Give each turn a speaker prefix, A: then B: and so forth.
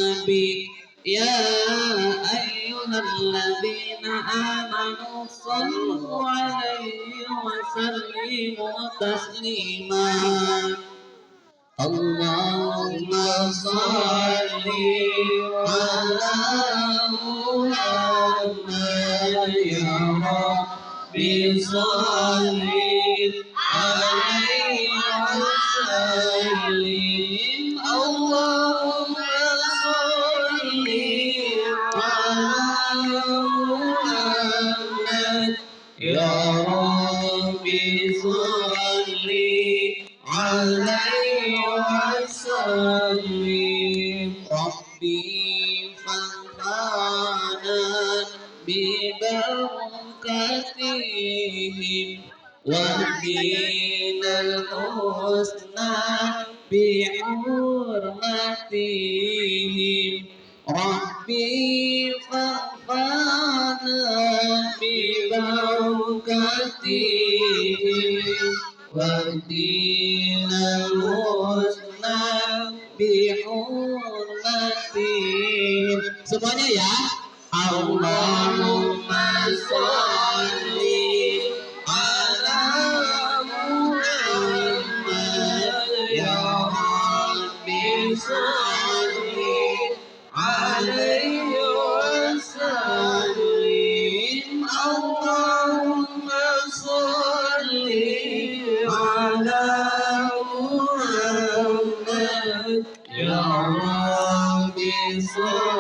A: النبي يا أيها الذين آمنوا صلوا عليه وسلموا تسليما اللهم صل على محمد يا رب صل عليه وسلم اللهم صل على محمد يا رب صل عليه وسلم ربي فانفعنا ببركتهم واهدنا الحسنى بحرمتهم ربي فانفعنا ببركتهم واهدنا الحسنى بحرمتهم semuanya ya Allahumma sholli ala Muhammad ya Rabbi sholli alaihi wasallim Allahumma sholli ala Muhammad ya Rabbi sholli